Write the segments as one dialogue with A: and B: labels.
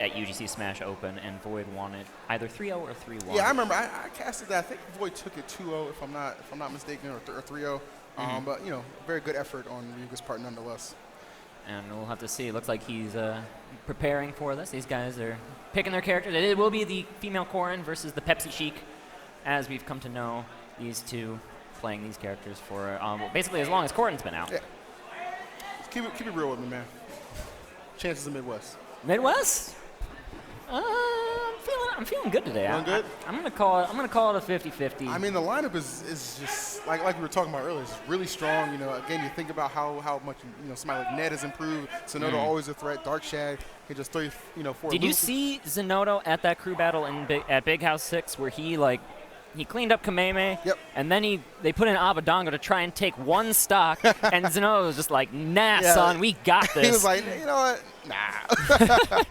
A: at UGC Smash Open, and Void won it either 3-0 or 3-1.
B: Yeah, I remember. I casted that. I think Void took it 2-0, if I'm not mistaken, or 3-0. But you know, very good effort on Ryuga's part, nonetheless.
A: And we'll have to see. It looks like he's preparing for this. These guys are picking their characters. It will be the female Corrin versus the Pepsi Chic, as we've come to know these two playing these characters for basically as long as Corrin's been out.
B: Yeah. Keep it real with me, man. Chances of Midwest.
A: Midwest? I'm feeling good today.
B: Feeling good?
A: I'm gonna call it a 50-50.
B: I mean, the lineup is just like we were talking about earlier. It's really strong. You know, again, you think about how much somebody like Ned has improved. Sonoda always a threat. Dark Shad can just throw four.
A: Did you see Zenodo at that crew battle at Big House 6 where he cleaned up Kameme?
B: Yep.
A: And then they put in Abadongo to try and take one stock, and Zenodo was just like, "Nah, son, we got this."
B: He was like, "You know what? Nah."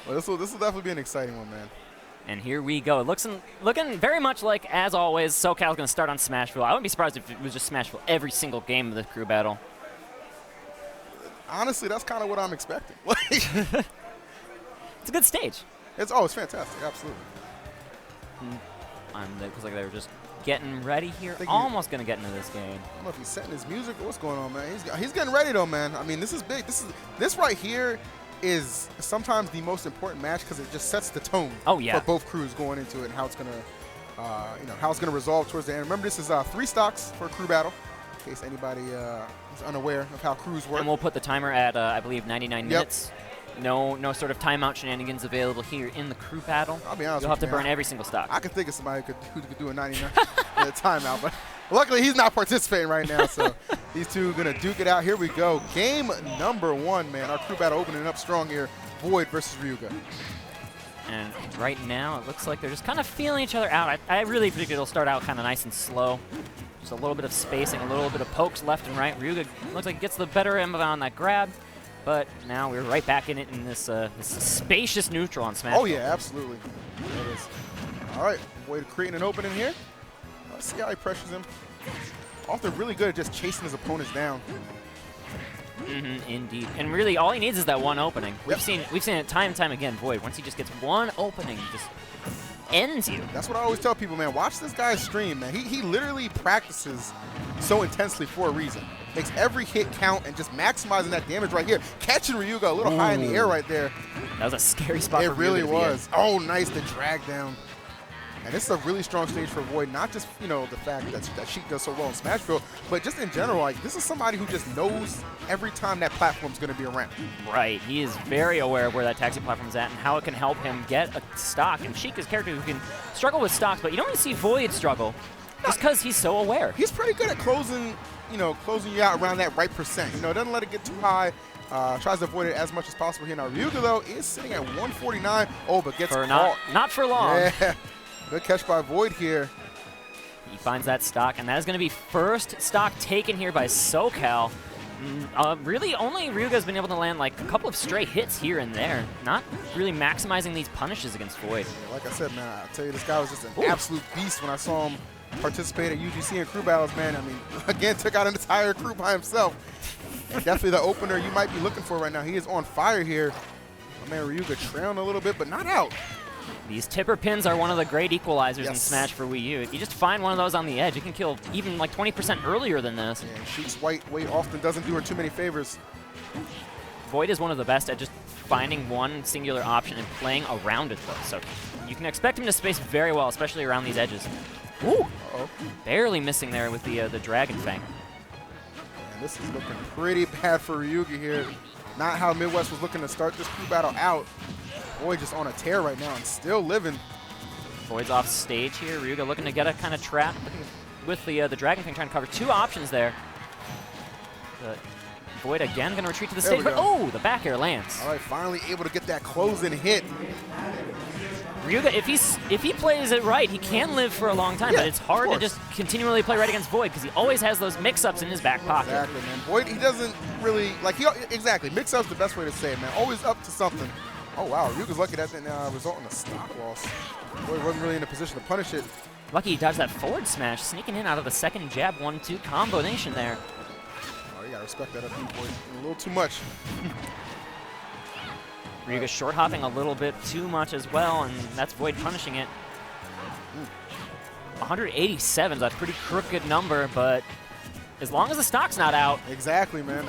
B: Well, this will definitely be an exciting one, man.
A: And here we go. Looking very much like, as always, Socal's going to start on Smashville. I wouldn't be surprised if it was just Smashville every single game of the crew battle.
B: Honestly, that's kind of what I'm expecting.
A: It's a good stage.
B: It's fantastic. Absolutely.
A: It looks like they were just getting ready here. Almost going to get into this game.
B: I don't know if he's setting his music or what's going on, man. He's getting ready, though, man. I mean, this is big. This right here is sometimes the most important match because it just sets the tone for both crews going into it and how it's gonna resolve towards the end. Remember, this is 3 stocks for a crew battle, in case anybody is unaware of how crews work.
A: And we'll put the timer at I believe 99 minutes. No sort of timeout shenanigans available here in the crew battle.
B: I'll be honest.
A: You'll have to burn every single stock.
B: I could think of somebody who could do a 99 minute timeout, but luckily he's not participating right now. So these two are gonna duke it out. Here we go. Game number 1, man. Our crew battle opening up strong here. Void versus Ryuga.
A: And right now it looks like they're just kind of feeling each other out. I really predict it'll start out kind of nice and slow. Just a little bit of spacing, a little bit of pokes left and right. Ryuga looks like he gets the better end on that grab. But now we're right back in it in this spacious neutral on Smash.
B: Oh, yeah, absolutely. There it is. All right, Void creating an opening here. Let's see how he pressures him. Often really good at just chasing his opponents down.
A: Indeed. And really, all he needs is that one opening. We've seen it time and time again, Void. Once he just gets one opening, he just ends you.
B: That's what I always tell people, man. Watch this guy's stream, man. He literally practices so intensely for a reason. Makes every hit count and just maximizing that damage right here. Catching Ryuga a little high in the air right there.
A: That was a scary spot for Ryuga.
B: It really was. Oh, nice, the drag down. And this is a really strong stage for Void, not just, the fact that Sheik does so well in Smashville, but just in general, like, this is somebody who just knows every time that platform's going to be around. Right.
A: He is very aware of where that taxi platform's at and how it can help him get a stock. And Sheik is a character who can struggle with stocks, but you don't really see Void struggle just because he's so aware.
B: He's pretty good at closing you out around that right percent. Doesn't let it get too high. Tries to avoid it as much as possible here. Now, Ryuga, though, is sitting at 149. Oh, but gets caught.
A: Not for long.
B: Yeah. Good catch by Void here.
A: He finds that stock, and that is going to be first stock taken here by Socal. Really, only Ryuga's been able to land like a couple of stray hits here and there. Not really maximizing these punishes against Void.
B: Yeah, like I said, man, I tell you, this guy was just an absolute beast when I saw him participate at UGC and crew battles, man. I mean, again, took out an entire crew by himself. And definitely the opener you might be looking for right now. He is on fire here. My man Ryuga trailing a little bit, but not out.
A: These tipper pins are one of the great equalizers in Smash for Wii U. If you just find one of those on the edge, you can kill even like 20% earlier than this.
B: Yeah, Sheik's white weight often doesn't do her too many favors.
A: Void is one of the best at just finding one singular option and playing around it, though. So you can expect him to space very well, especially around these edges. Ooh! Barely missing there with the Dragon Fang.
B: And this is looking pretty bad for Ryuga here. Not how Midwest was looking to start this crew battle out. Void just on a tear right now and still living.
A: Void's off stage here. Ryuga looking to get a kind of trap with the Dragon Fang, trying to cover 2 options there. But Void again going to retreat to the stage, but the back air lands.
B: All right, finally able to get that closing hit.
A: Ryuga, if he plays it right, he can live for a long time, but it's hard to just continually play right against Void because he always has those mix-ups in his back pocket.
B: Exactly, man. Void, he doesn't really, exactly. Mix-up's the best way to say it, man. Always up to something. Oh, wow. Ryuga's lucky that didn't result in a stock loss. Void wasn't really in a position to punish it.
A: Lucky he dodged that forward smash, sneaking in out of the second jab 1-2 combination there.
B: Oh, you got to respect that up, Void. A little too much.
A: Ryuga's short hopping a little bit too much as well, and that's Void punishing it. 187 is a pretty crooked number, but as long as the stock's not out.
B: Exactly, man.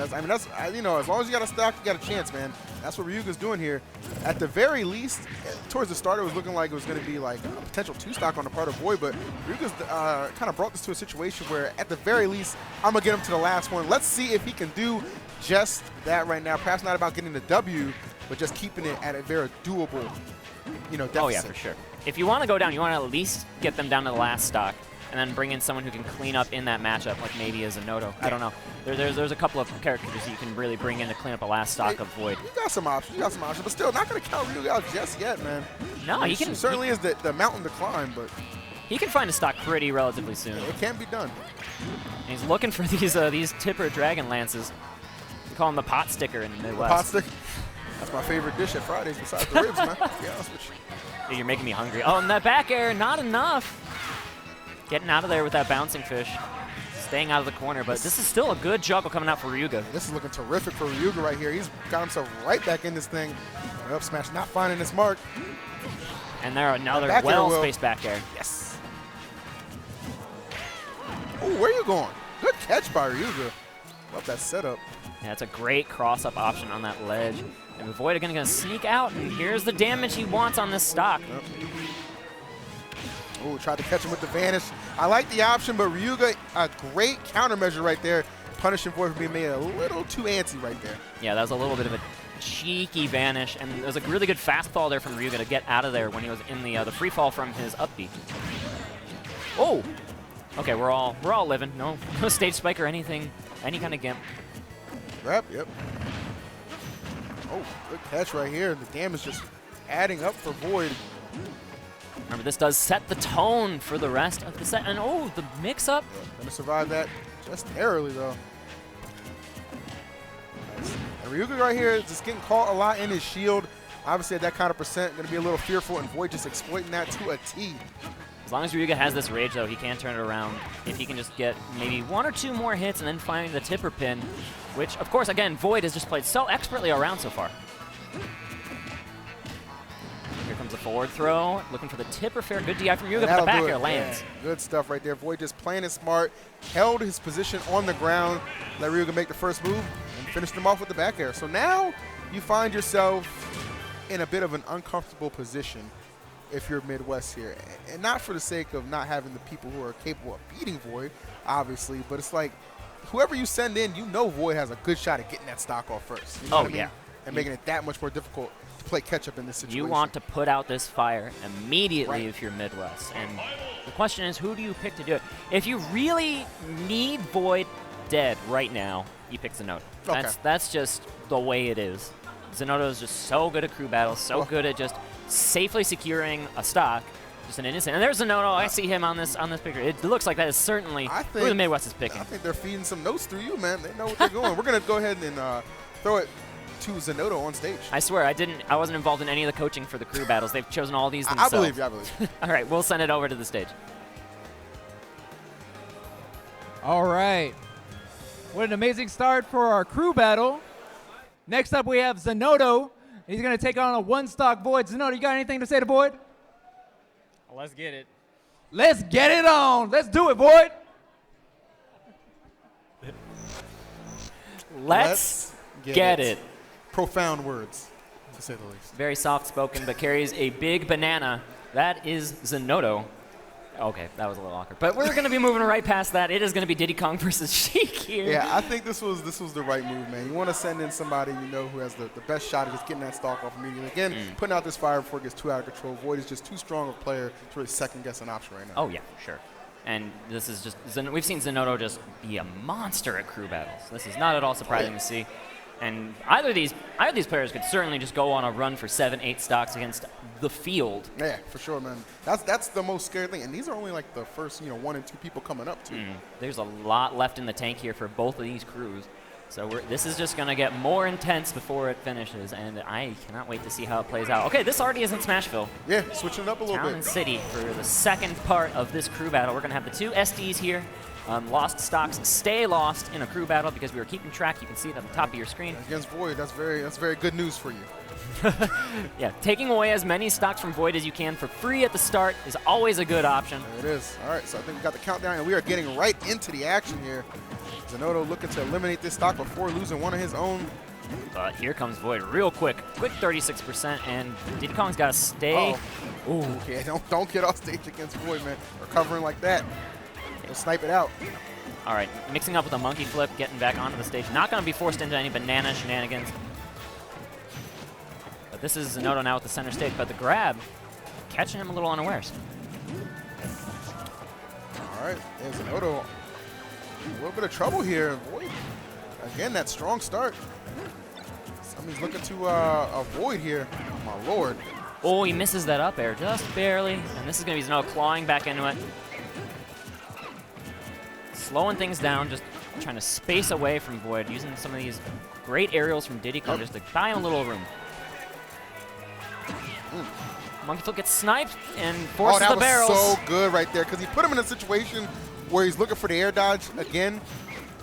B: You know, as long as you got a stock, you got a chance, man. That's what Ryuga's doing here. At the very least, towards the start, it was looking like it was going to be like a potential 2-stock on the part of Void, but Ryuga's kind of brought this to a situation where, at the very least, I'm going to get him to the last one. Let's see if he can do just that right now. Perhaps not about getting the W, but just keeping it at a very doable, you know, deficit.
A: Oh, yeah, for sure. If you want to go down, you want to at least get them down to the last stock, and then bring in someone who can clean up in that matchup, like maybe a Zenodo. I don't know. There's a couple of characters that you can really bring in to clean up a last stock of Void.
B: You got some options. But still, not going to count Ryuga out just yet, man.
A: No, he can.
B: Certainly is the mountain to climb, but
A: he can find a stock pretty relatively soon.
B: It can be done.
A: And he's looking for these tipper dragon lances. We call him the pot sticker in the Midwest.
B: Pot sticker. That's my favorite dish at Fridays besides the ribs, man. To be honest with you.
A: Dude, you're making me hungry. Oh, and that back air, not enough. Getting out of there with that bouncing fish. Staying out of the corner, but this is still a good juggle coming out for Ryuga.
B: This is looking terrific for Ryuga right here. He's got himself right back in this thing. Up smash, not finding his mark.
A: And there another well-spaced back air.
B: Yes. Oh, where are you going? Good catch by Ryuga. Love that setup.
A: Yeah, it's a great cross-up option on that ledge. And Void again going to sneak out, and here's the damage he wants on this stock.
B: Yep. Oh, tried to catch him with the vanish. I like the option, but Ryuga, a great countermeasure right there, punishing Void for being made a little too antsy right there.
A: Yeah, that was a little bit of a cheeky vanish, and there was a really good fastball there from Ryuga to get out of there when he was in the free fall from his up B. Oh! Okay, we're all living. No stage spike or anything, any kind of gimp.
B: Grab, yep. Oh, good catch right here. The damage just adding up for Void.
A: Remember, this does set the tone for the rest of the set. And oh, the mix-up.
B: Yeah, gonna survive that just narrowly, though. Nice. And Ryuga right here is just getting caught a lot in his shield. Obviously, at that kind of percent, gonna be a little fearful, and Void just exploiting that to a T.
A: As long as Ryuga has this rage, though, he can turn it around. If he can just get maybe 1 or 2 more hits and then find the tipper pin, which, of course, again, Void has just played so expertly around so far. Here comes the forward throw, looking for the tipper fair. Good DI from Ryuga, but the back air lands.
B: Yeah, good stuff right there. Void just playing it smart, held his position on the ground, let Ryuga make the first move, and finished him off with the back air. So now you find yourself in a bit of an uncomfortable position if you're Midwest here. And not for the sake of not having the people who are capable of beating Void, obviously, but it's like whoever you send in, you know Void has a good shot at getting that stock off first. You know what I mean?
A: Yeah.
B: And making it that much more difficult to play catch-up in this situation.
A: You want to put out this fire immediately if you're Midwest. And the question is, who do you pick to do it? If you really need Void dead right now, you pick Zenodo.
B: Okay.
A: That's just the way it is. Zenodo is just so good at crew battles, so good at just safely securing a stock. Just an innocent. And there's Zenodo. I see him on this picture. It looks like that is certainly who the Midwest is picking.
B: I think they're feeding some notes through you, man. They know what they're going. We're going to go ahead and throw it to Zenodo on stage.
A: I swear, I wasn't involved in any of the coaching for the crew battles. They've chosen all these themselves.
B: I believe you. I believe you.
A: All right, we'll send it over to the stage.
C: All right. What an amazing start for our crew battle. Next up, we have Zenodo. He's going to take on a one-stock Void. Zenodo, you got anything to say to Void?
D: Let's get it.
C: Let's get it on. Let's do it, Void.
A: Let's get it.
B: Profound words, to say the least.
A: Very soft-spoken, but carries a big banana. That is Zenodo. Okay, that was a little awkward. But we're going to be moving right past that. It is going to be Diddy Kong versus Sheik here.
B: Yeah, I think this was the right move, man. You want to send in somebody you know who has the best shot at just getting that stock off immediately. Again, putting out this fire before it gets too out of control. Void is just too strong a player to really second-guess an option right now.
A: Oh, yeah, for sure. And this is just – we've seen Zenodo just be a monster at crew battles. This is not at all surprising to see. And either of these players could certainly just go on a run for 7-8 stocks against the field.
B: Yeah, for sure, man. That's the most scary thing. And these are only like the first 1 and 2 people coming up too.
A: There's a lot left in the tank here for both of these crews. So this is just going to get more intense before it finishes, and I cannot wait to see how it plays out. Okay, this already is in Smashville.
B: Yeah, switching it up a little
A: Town
B: bit.
A: and City for the second part of this crew battle. We're going to have the 2 SDs here, Lost stocks stay lost in a crew battle because we were keeping track. You can see it at the top of your screen.
B: Against Void, that's very good news for you.
A: Yeah, taking away as many stocks from Void as you can for free at the start is always a good option.
B: It is. All right, so I think we got the countdown, and we are getting right into the action here. Zenodo looking to eliminate this stock before losing one of his own.
A: But here comes Void real quick. Quick 36%, and Diddy Kong's got to stay.
B: Uh-oh. Ooh. Yeah, don't get off stage against Void, man. Recovering like that. He'll snipe it out.
A: All right, mixing up with a monkey flip, getting back onto the stage. Not going to be forced into any banana shenanigans. But this is Zenodo now at the center stage, but the grab, catching him a little unawares.
B: All right, and Zenodo, a little bit of trouble here. Void, again, that strong start. Somebody's looking to avoid here. Oh, my Lord.
A: Oh, he misses that up air just barely. And this is going to be Zenodo clawing back into it. Slowing things down, just trying to space away from Void, using some of these great aerials from Diddy Kong just to buy him a little room. Monkey flip gets sniped and forces the barrels.
B: Oh, that was so good right there because he put him in a situation where he's looking for the air dodge again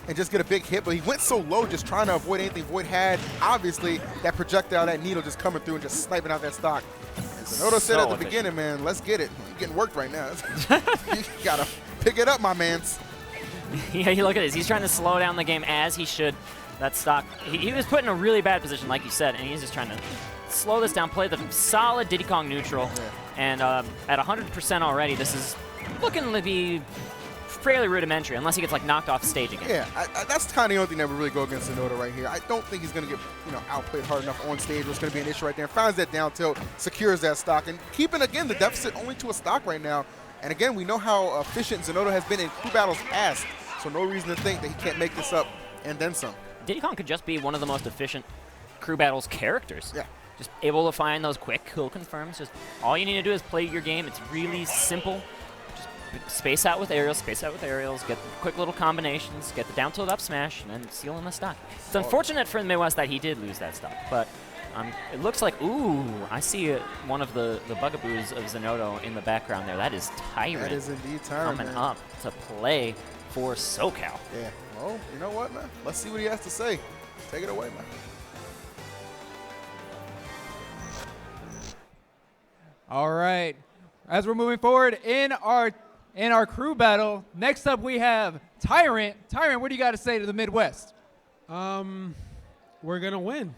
B: and just get a big hit, but he went so low just trying to avoid anything Void had. Obviously, that projectile, that needle just coming through and just sniping out that stock. And Zenodo said at the beginning, man, let's get it. You're getting worked right now. You got to pick it up, my mans.
A: Yeah, you look at this. He's trying to slow down the game as he should. That stock, he was put in a really bad position, like you said, and he's just trying to slow this down, play the solid Diddy Kong neutral. Yeah. And at 100% already, this is looking to be fairly rudimentary, unless he gets like knocked off stage again.
B: Yeah, that's kind of the only thing that would really go against Zenodo right here. I don't think he's going to get outplayed hard enough on stage. What's going to be an issue right there. Finds that down tilt, secures that stock, and keeping again the deficit only to a stock right now. And again, we know how efficient Zenodo has been in crew battles past, so no reason to think that he can't make this up and then some.
A: Diddy Kong could just be one of the most efficient crew battles characters.
B: Yeah.
A: Just able to find those quick kill confirms. Just all you need to do is play your game. It's really simple. Just space out with aerials, get quick little combinations, get the down tilt up smash, and then seal in the stock. It's unfortunate for the Midwest that he did lose that stock, but it looks like, ooh, I see one of the bugaboos of Zenodo in the background there. That is Tyrant.
B: That is indeed Tyrant,
A: coming up to play for Socal.
B: Yeah, well, you know what, man? Let's see what he has to say. Take it away, man.
C: All right. As we're moving forward in our crew battle, next up we have Tyrant. Tyrant, what do you got to say to the Midwest?
E: We're gonna win.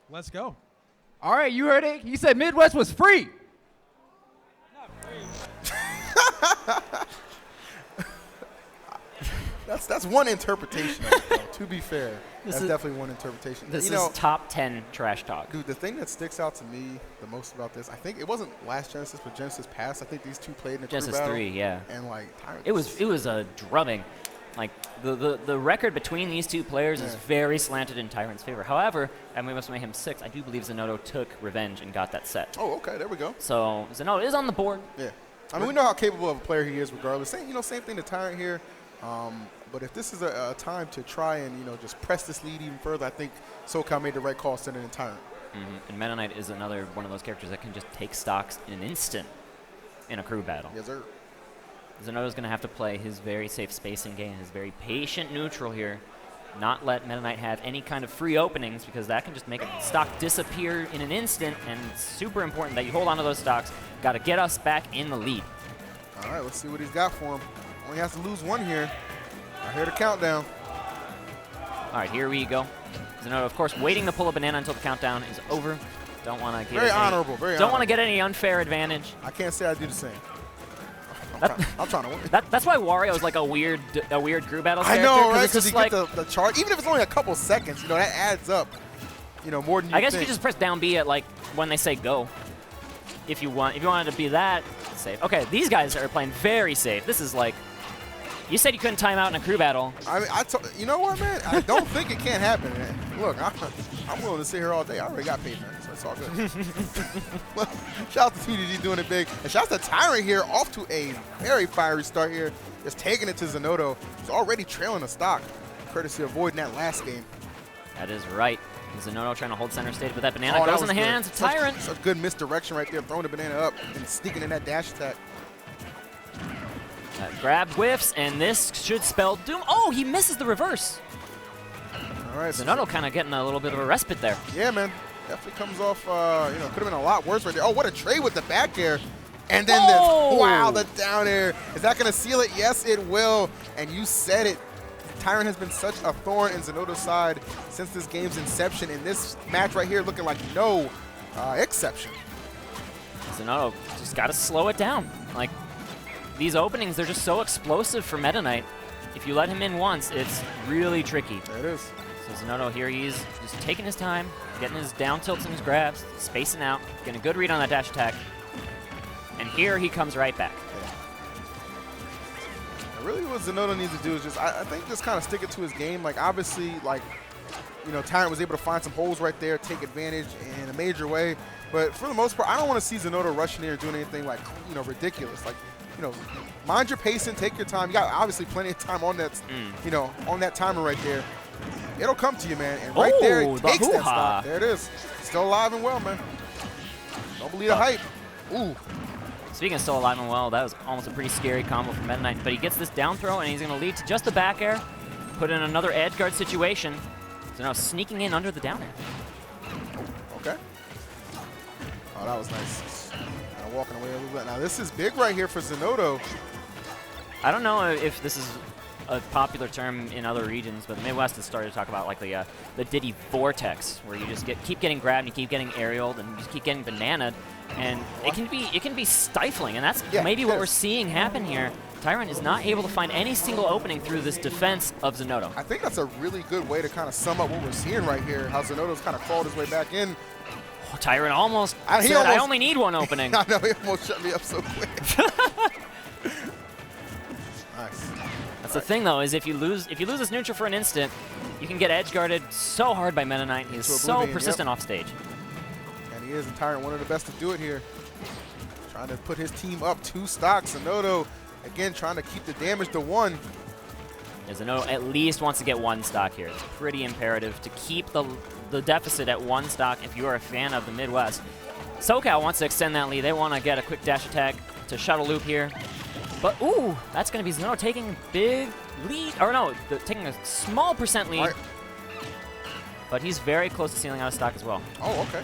E: Let's go.
C: All right, you heard it. He said Midwest was free.
E: Not free.
B: That's one interpretation of it, though, to be fair. That's definitely one interpretation.
A: This is top 10 trash talk.
B: Dude, the thing that sticks out to me the most about this, I think it wasn't last Genesis, but Genesis past. I think these two played in a
A: Genesis
B: crew battle.
A: 3, yeah.
B: And like Tyrant,
A: it was a drubbing. Like the record between these two players is very slanted in Tyrant's favor. However, at Mayhem 6, I do believe Zenodo took revenge and got that set.
B: Oh, okay, there we go.
A: So Zenodo is on the board.
B: Yeah, I mean we know how capable of a player he is, regardless. Same thing to Tyrant here. But if this is a time to try and just press this lead even further, I think Socal made the right call sending in Tyrant.
A: And Meta Knight is another one of those characters that can just take stocks in an instant in a crew battle.
B: Yes, sir.
A: Zenodo's going to have to play his very safe spacing game, his very patient neutral here, not let Meta Knight have any kind of free openings because that can just make a stock disappear in an instant, and it's super important that you hold on to those stocks. Got to get us back in the lead.
B: All right, let's see what he's got for him. Only has to lose one here. I hear the countdown.
A: All right, here we go. Zenodo, of course, waiting to pull a banana until the countdown is over. Don't want to get
B: very honorable.
A: Don't want to get any unfair advantage.
B: I can't say I do the same. I'm trying to win.
A: That's why Wario is like a weird crew battle character.
B: I know, right? Because you get the charge, even if it's only a couple seconds, that adds up. More than you
A: I guess
B: think.
A: you just press down B at like when they say go. If you wanted to be that safe. Okay, these guys are playing very safe. This is like, you said you couldn't time out in a crew battle.
B: I mean, you know what, man? I don't think it can't happen, man. Look, I'm willing to sit here all day. I already got paid, man, so it's all good. Well, shout out to TDD doing it big. And shout out to Tyrant here, off to a very fiery start here. Just taking it to Zenodo. He's already trailing a stock, courtesy of avoiding that last game.
A: That is right. Zenodo trying to hold center stage, but that banana goes in the hands of Tyrant.
B: Such good misdirection right there, throwing the banana up and sneaking in that dash attack.
A: Grab whiffs, and this should spell doom. Oh, he misses the reverse.
B: All right.
A: Zanotto kind of getting a little bit of a respite there.
B: Yeah, man. Definitely comes off, you know, could have been a lot worse right there. Oh, what a trade with the back air. And then wow, the down air. Is that going to seal it? Yes, it will. And you said it. Tyrant has been such a thorn in Zanotto's side since this game's inception. And this match right here looking like no exception.
A: Zanotto just got to slow it down. Like, these openings, they're just so explosive for Meta Knight. If you let him in once, it's really tricky.
B: There it is.
A: So Zanotto here, he's just taking his time, getting his down tilts and his grabs, spacing out, getting a good read on that dash attack. And here he comes right back.
B: Yeah. Really what Zanotto needs to do is just, I think, just kind of stick it to his game. Like, obviously, like, you know, Tyrant was able to find some holes right there, take advantage in a major way. But for the most part, I don't want to see Zanotto rushing in or doing anything, like, you know, ridiculous. Like, you know, mind your pacing, take your time. You got obviously plenty of time on that, you know, on that timer right there. It'll come to you, man. And right there, it takes that stop. There it is. Still alive and well, man. Don't believe the hype. Ooh.
A: Speaking of still alive and well, that was almost a pretty scary combo from Meta Knight. But he gets this down throw, and he's going to lead to just the back air, put in another edge guard situation. So now sneaking in under the down air.
B: Okay. Oh, that was nice. Kind of walking away a little bit. Now, this is big right here for Zanotto.
A: I don't know if this is a popular term in other regions, but the Midwest has started to talk about like the Diddy vortex, where you just keep getting grabbed, and you keep getting aerialed, and you just keep getting bananaed, and it can be stifling, and that's maybe what we're seeing happen here. Tyrant is not able to find any single opening through this defense of Zanotto.
B: I think that's a really good way to kind of sum up what we're seeing right here, how Zanotto's kind of crawled his way back in.
A: Oh, Tyrant almost said, I only need one opening.
B: I know, he almost shut me up so quick. Nice.
A: That's the thing, though, is if you lose this neutral for an instant, you can get edge guarded so hard by Meta Knight. He's so persistent off stage.
B: And he is, and Tyrant one of the best to do it here. Trying to put his team up 2 stocks. Zanotto, again, trying to keep the damage to 1.
A: Yeah, Zanotto at least wants to get 1 stock here. It's pretty imperative to keep the deficit at 1 stock if you are a fan of the Midwest. Socal wants to extend that lead. They want to get a quick dash attack to shuttle loop here. But, ooh, that's going to be Zanotto taking a big lead. Or no, taking a small percent lead. Right. But he's very close to sealing out of stock as well.
B: Oh, okay.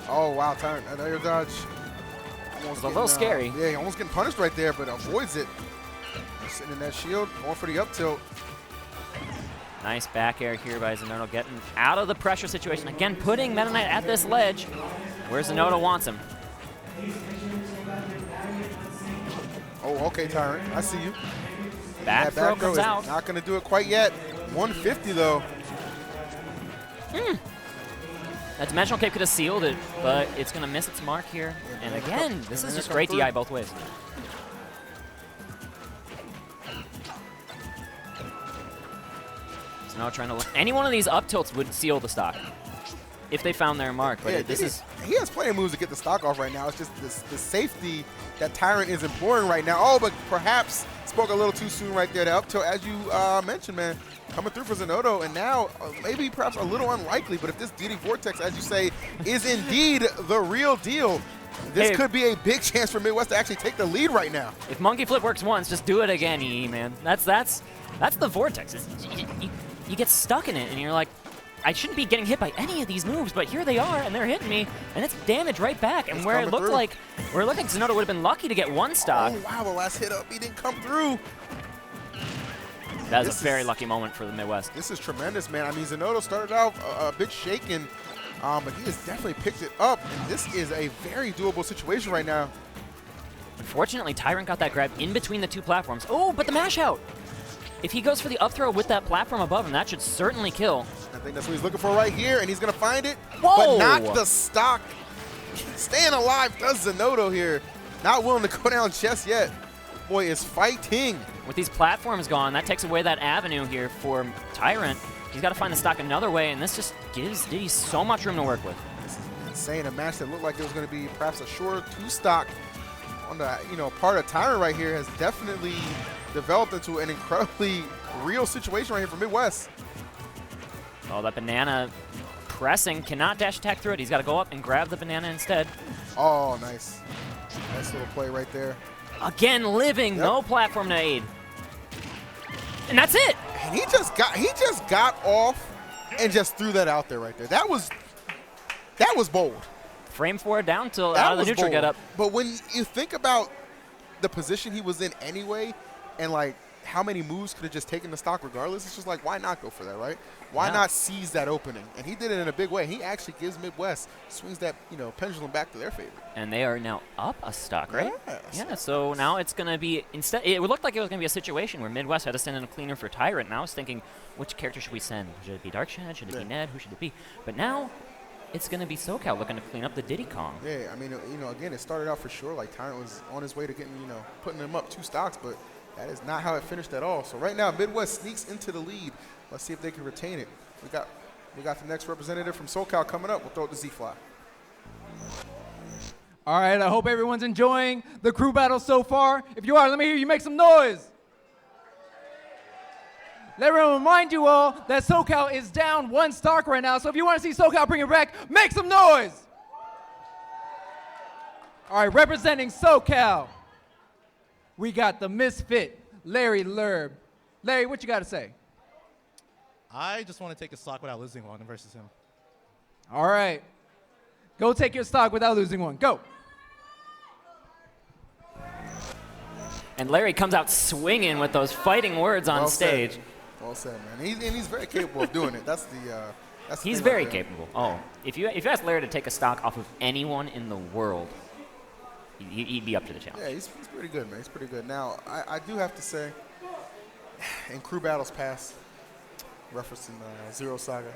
B: Oh, wow, Tyrant. Another dodge.
A: It's a little scary.
B: Yeah, almost getting punished right there, but avoids it. Sitting in that shield, going for the up tilt.
A: Nice back air here by Zanotto, getting out of the pressure situation. Again, putting Meta Knight at this ledge where Zanotto wants him.
B: Oh, okay, Tyrant. I see you.
A: Back throw comes out.
B: Not going to do it quite yet. 150, though.
A: That dimensional cape could have sealed it, but it's going to miss its mark here. And again, this is just great DI both ways. So now trying to any one of these up tilts would seal the stock if they found their mark. But
B: he has plenty of moves to get the stock off right now. It's just the safety that Tyrant is employing right now. Oh, but perhaps spoke a little too soon right there. The up tilt, as you mentioned, man, coming through for Zanotto, and now maybe perhaps a little unlikely, but if this DD Vortex, as you say, is indeed the real deal, this could be a big chance for Midwest to actually take the lead right now.
A: If Monkey Flip works once, just do it again, EE, man. That's the Vortex. You get stuck in it, and you're like, I shouldn't be getting hit by any of these moves, but here they are, and they're hitting me, and it's damage right back. And where it looked like Zanotto would have been lucky to get 1 stock.
B: Oh, wow, the last hit up, he didn't come through.
A: That was a very lucky moment for the Midwest.
B: This is tremendous, man. I mean, Zanotto started out a bit shaken, but he has definitely picked it up, and this is a very doable situation right now.
A: Unfortunately, Tyrant got that grab in between the 2 platforms. Oh, but the mash out. If he goes for the up throw with that platform above him, that should certainly kill.
B: I think that's what he's looking for right here, and he's going to find it.
A: Whoa!
B: But not the stock. Staying alive does Zanotto here. Not willing to go down just yet. Boy is fighting.
A: With these platforms gone, that takes away that avenue here for Tyrant. He's got to find the stock another way, and this just gives Diddy so much room to work with.
B: This is insane. A match that looked like it was going to be perhaps a shorter 2 stock on the part of Tyrant right here has definitely developed into an incredibly real situation right here for Midwest.
A: Oh, that banana pressing, cannot dash attack through it. He's got to go up and grab the banana instead.
B: Oh, nice. Nice little play right there.
A: Again, living, no platform to aid. And that's it.
B: And he just got off and just threw that out there right there. That was bold.
A: Frame 4 down till out of the neutral get up.
B: But when you think about the position he was in anyway, and like how many moves could have just taken the stock regardless, it's just like, why not go for that, right? Why not seize that opening? And he did it in a big way. He actually gives Midwest, swings that pendulum back to their favor.
A: And they are now up a stock, right?
B: Yes.
A: Yeah, so now it's going to be, instead, it looked like it was going to be a situation where Midwest had to send in a cleaner for Tyrant. And I was thinking, which character should we send? Should it be Darkshad? Should it be Ned? Who should it be? But now it's going to be Socal looking to clean up the Diddy Kong.
B: Yeah, I mean, again, it started out for sure like Tyrant was on his way to getting, putting them up 2 stocks, but that is not how it finished at all. So right now, Midwest sneaks into the lead. Let's see if they can retain it. We got the next representative from Socal coming up. We'll throw it to Z-Fly.
C: All right, I hope everyone's enjoying the crew battle so far. If you are, let me hear you make some noise. Let me remind you all that Socal is down 1 stock right now, so if you want to see Socal bring it back, make some noise. All right, representing Socal, we got the misfit, Larry Lerb. Larry, what you got to say?
F: I just want to take a stock without losing one versus him.
C: All right. Go take your stock without losing one. Go.
A: And Larry comes out swinging with those fighting words on stage.
B: Well said, man. He's very capable of doing it. That's
A: He's very capable. Oh, if you ask Larry to take a stock off of anyone in the world, he'd be up to the challenge.
B: Yeah, he's pretty good, man. He's pretty good. Now, I do have to say, in crew battles past, referencing Zero Saga,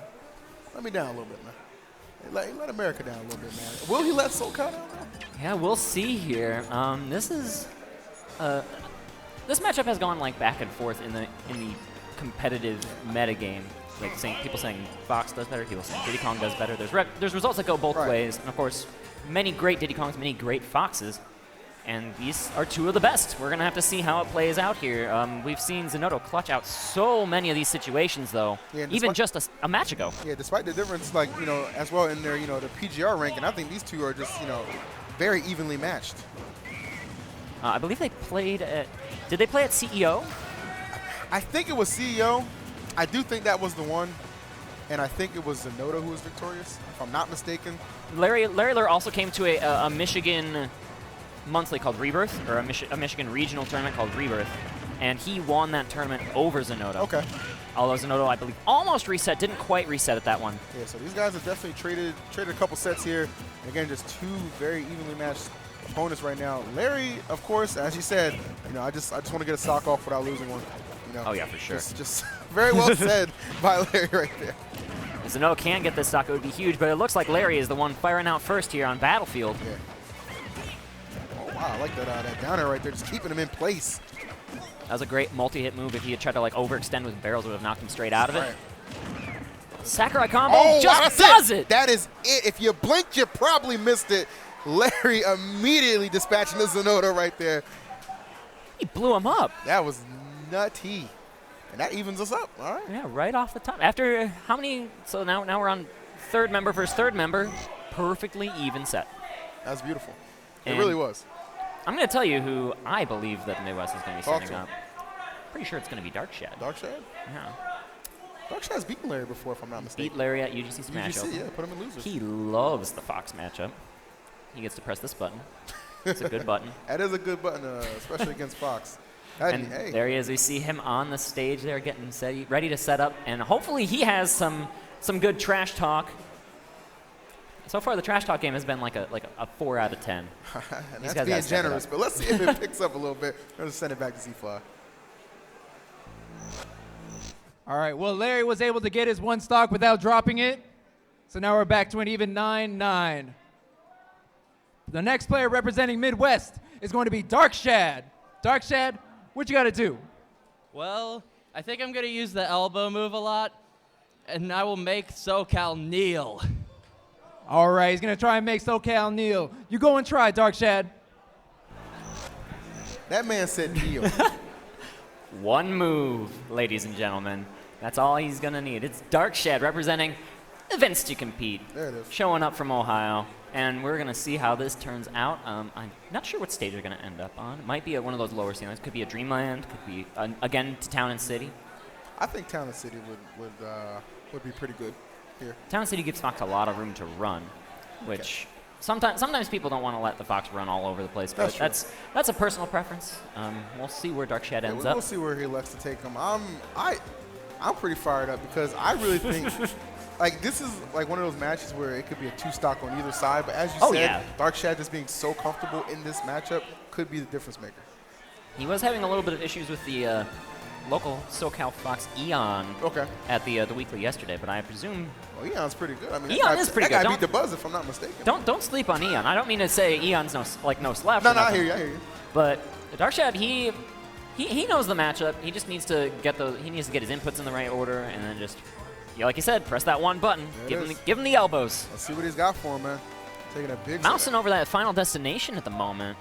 B: let me down a little bit, man. Let America down a little bit, man. Will he let Socal down, man?
A: Yeah, we'll see here. This matchup has gone like back and forth in the competitive metagame. Like people saying Fox does better, people saying Diddy Kong does better. There's results that go both ways, and of course, many great Diddy Kongs, many great Foxes. And these are 2 of the best. We're going to have to see how it plays out here. We've seen Zanotto clutch out so many of these situations, though, even just a match ago. Yeah, despite the difference, as well in their, the PGR ranking, I think these 2 are just, very evenly matched. I believe they played at, did they play at CEO? I think it was CEO. I do think that was the one. And I think it was Zanotto who was victorious, if I'm not mistaken. Larry Lur also came to a Michigan monthly called Rebirth, or a Michigan regional tournament called Rebirth, and he won that tournament over Zanotto. Okay. Although Zanotto, I believe, almost reset, didn't quite reset at that one. Yeah, so these guys have definitely traded a couple sets here. Again, just 2 very evenly matched opponents right now. Larry, of course, as you said, I just want to get a stock off without losing one. Oh yeah, for sure. Just very well said by Larry right there. If Zanotto can get this stock, it would be huge, but it looks like Larry is the one firing out first here on Battlefield. Yeah. Wow, I like that downer right there, just keeping him in place. That was a great multi-hit move. If he had tried to overextend with barrels, it would have knocked him straight out of it. Sakurai combo just does it. That is it. If you blinked, you probably missed it. Larry immediately dispatching the Zanotto right there. He blew him up. That was nutty. And that evens us up, all right? Yeah, right off the top. After how many? So now we're on 3rd member versus 3rd member. Perfectly even set. That's beautiful. It really was. I'm going to tell you who I believe that Midwest is going to be setting up. Pretty sure it's going to be Darkshad. Darkshad? Yeah. Darkshad's beaten Larry before, if I'm not mistaken. Beat Larry at UGC Smash. UGC, yeah, put him in losers. He loves the Fox matchup. He gets to press this button. It's a good button. That is a good button, especially against Fox. And there he is. We see him on the stage there getting ready to set up, and hopefully he has some good trash talk. So far, the trash talk game has been like a 4 out of 10. That's being generous, but let's see if it picks up a little bit. I'm going to send it back to Z-Fly.
C: All right, well, Larry was able to get his 1 stock without dropping it. So now we're back to an even 9-9. The next player representing Midwest is going to be Darkshad. Darkshad, what you got to do?
G: Well, I think I'm going to use the elbow move a lot, and I will make Socal kneel.
C: All right, he's going to try and make Socal kneel. You go and try, Darkshad.
B: That man said kneel.
A: 1 move, ladies and gentlemen. That's all he's going to need. It's Darkshad representing Events to Compete.
B: There it is.
A: Showing up from Ohio. And we're going to see how this turns out. I'm not sure what stage they're going to end up on. It might be at one of those lower ceilings. Could be a Dreamland. Could be, again, to Town and City.
B: I think Town and City would be pretty good here.
A: Town and City gives Fox a lot of room to run, which sometimes people don't want to let the Fox run all over the place. But that's a personal preference. We'll see where Dark Shad ends up.
B: We'll see where he elects to take him. I'm pretty fired up because I really think like this is like one of those matches where it could be a 2-stock on either side. But as you said, Dark Shad just being so comfortable in this matchup could be the difference maker. He
A: was having a little bit of issues with the local SoCal Fox Eon at the weekly yesterday, but I presume.
B: Well, Eon's pretty good. I mean,
A: Eon is pretty good.
B: That guy beat the buzz, if I'm not mistaken.
A: Don't sleep on Eon. I don't mean to say Eon's no slouch.
B: No, I hear you.
A: But Dark Shad, he knows the matchup. He just needs to get his inputs in the right order, and then just, like you said, press that one button. Give him the elbows.
B: Let's see what he's got for him, man. Taking a big
A: mousing over that final destination at the moment.